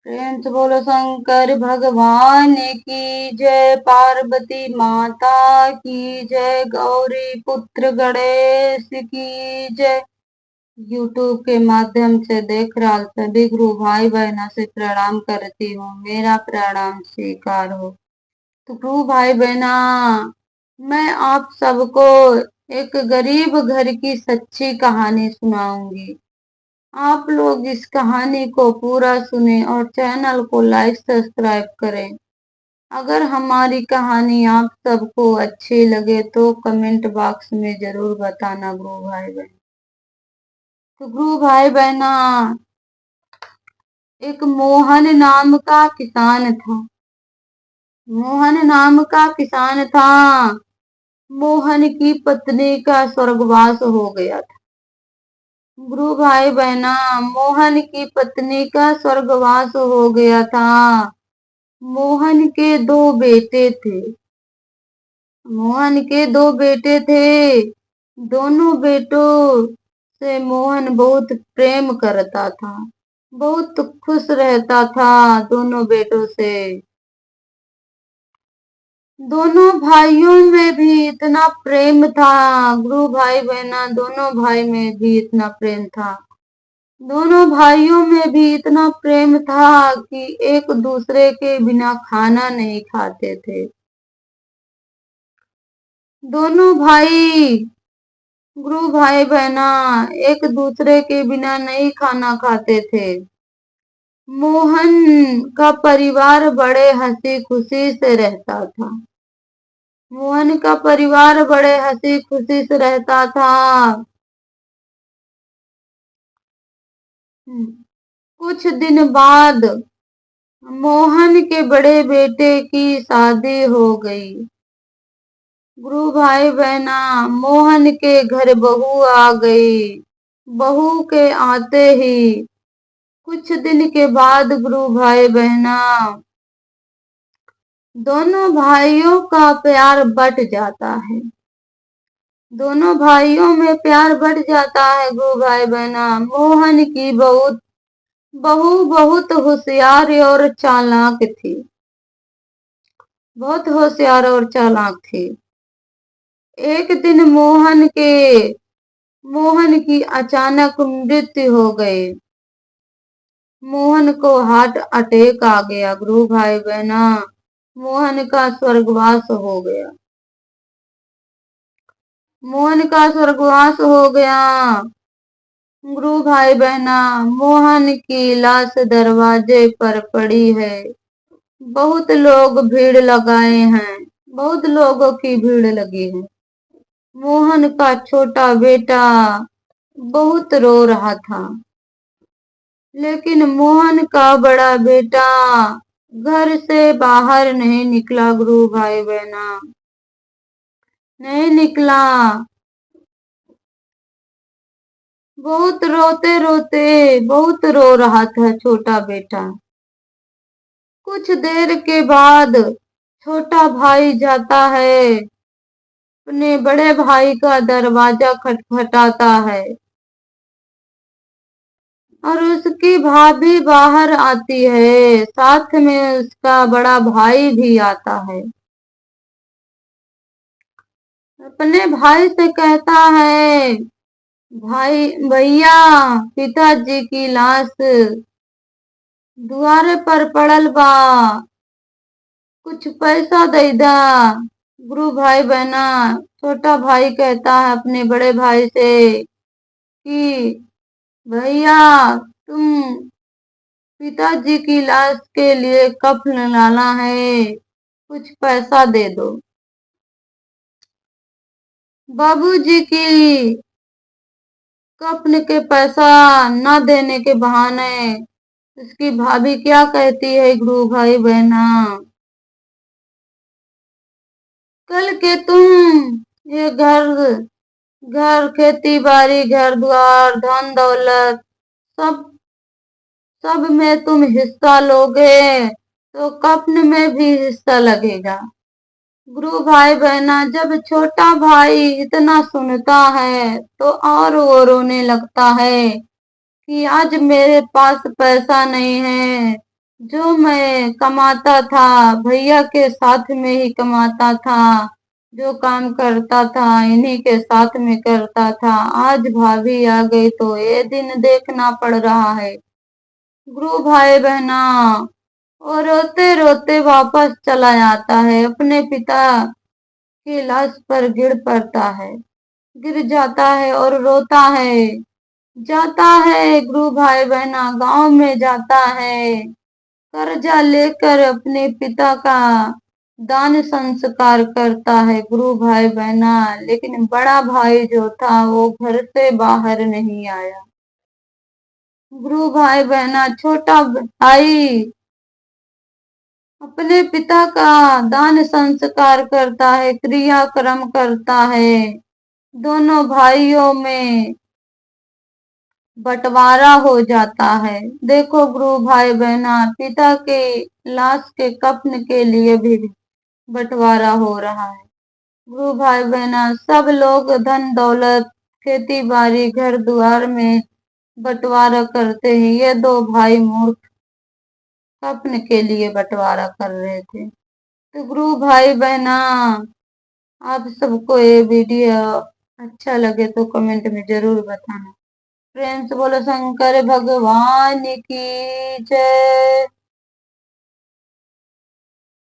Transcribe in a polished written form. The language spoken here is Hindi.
प्रेम से बोलो शंकर भगवान की जय। पार्वती माता की जय। गौरी पुत्र गणेश की जय। यूट्यूब के माध्यम से देख रहा सभी गुरु भाई बहना से प्रणाम करती हूँ। मेरा प्रणाम स्वीकार हो। तो गुरु भाई बहना, मैं आप सबको एक गरीब घर की सच्ची कहानी सुनाऊंगी। आप लोग इस कहानी को पूरा सुने और चैनल को लाइक सब्सक्राइब करें। अगर हमारी कहानी आप सबको अच्छी लगे तो कमेंट बॉक्स में जरूर बताना गुरु भाई बहन। तो गुरु भाई बहना, एक मोहन नाम का किसान था। मोहन नाम का किसान था। मोहन की पत्नी का स्वर्गवास हो गया था। गुरु भाई बहना, मोहन की पत्नी का स्वर्गवास हो गया था। मोहन के दो बेटे थे। मोहन के दो बेटे थे। दोनों बेटों से मोहन बहुत प्रेम करता था। बहुत खुश रहता था दोनों बेटों से। दोनों भाइयों में भी इतना प्रेम था। गुरु भाई बहना, दोनों भाई में भी इतना प्रेम था। दोनों भाइयों में भी इतना प्रेम था कि एक दूसरे के बिना खाना नहीं खाते थे। दोनों भाई, गुरु भाई बहना, एक दूसरे के बिना नहीं खाना खाते थे। मोहन का परिवार बड़े हंसी खुशी से रहता था। मोहन का परिवार बड़े हंसी खुशी से रहता था। कुछ दिन बाद मोहन के बड़े बेटे की शादी हो गई। गुरु भाई बहना, मोहन के घर बहू आ गई। बहू के आते ही कुछ दिन के बाद गुरु भाई बहना, दोनों भाइयों का प्यार बट जाता है। दोनों भाइयों में प्यार बढ़ जाता है गुरु भाई बहना। मोहन की बहू बहुत होशियार और चालाक थी। बहुत होशियार और चालाक थी। एक दिन मोहन की अचानक मृत्यु हो गई। मोहन को हार्ट अटैक आ गया गुरु भाई बहना। मोहन का स्वर्गवास हो गया। मोहन का स्वर्गवास हो गया। गुरु भाई बहना, मोहन की लाश दरवाजे पर पड़ी है। बहुत लोग भीड़ लगाए हैं। बहुत लोगों की भीड़ लगी है। मोहन का छोटा बेटा बहुत रो रहा था। लेकिन मोहन का बड़ा बेटा घर से बाहर नहीं निकला गुरु भाई बहना। नहीं निकला। बहुत रो रहा था छोटा बेटा। कुछ देर के बाद छोटा भाई जाता है। अपने बड़े भाई का दरवाजा खटखटाता है और उसकी भाभी बाहर आती है। साथ में उसका बड़ा भाई भी आता है। अपने भाई से कहता है, भाई भैया, पिताजी की लाश द्वारे पर पड़ल बा, कुछ पैसा दे दा। गुरु भाई बहना, छोटा भाई कहता है अपने बड़े भाई से कि भैया, तुम पिताजी की लाश के लिए कफन लाना है, कुछ पैसा दे दो। बाबूजी की कफन के पैसा न देने के बहाने उसकी भाभी क्या कहती है गुरु भाई बहना, कल के तुम ये घर घर खेती बाड़ी घर द्वार धन दौलत सब सब में तुम हिस्सा लोगे तो कफन में भी हिस्सा लगेगा। गुरु भाई बहना, जब छोटा भाई इतना सुनता है तो और वो रोने लगता है कि आज मेरे पास पैसा नहीं है, जो मैं कमाता था भैया के साथ में ही कमाता था, जो काम करता था इन्हीं के साथ में करता था। आज भाभी आ गई तो ये दिन देखना पड़ रहा है। गुरु भाई बहना और रोते रोते वापस चला आता है, अपने पिता की लाश पर गिर पड़ता है, गिर जाता है और रोता है। जाता है गुरु भाई बहना गांव में जाता है, कर्जा लेकर अपने पिता का दान संस्कार करता है गुरु भाई बहना। लेकिन बड़ा भाई जो था वो घर से बाहर नहीं आया। गुरु भाई बहना छोटा भाई अपने पिता का दान संस्कार करता है, क्रियाक्रम करता है। दोनों भाइयों में बंटवारा हो जाता है। देखो गुरु भाई बहना पिता के लाश के कफन के लिए भी बंटवारा हो रहा है। गुरु भाई बहना सब लोग धन दौलत खेती बाड़ी घर द्वार में बंटवारा करते हैं, ये दो भाई मूर्ख कफन के लिए बंटवारा कर रहे थे। तो गुरु भाई बहना आप सबको ये वीडियो अच्छा लगे तो कमेंट में जरूर बताना। प्रेम से बोलो शंकर भगवान की जय।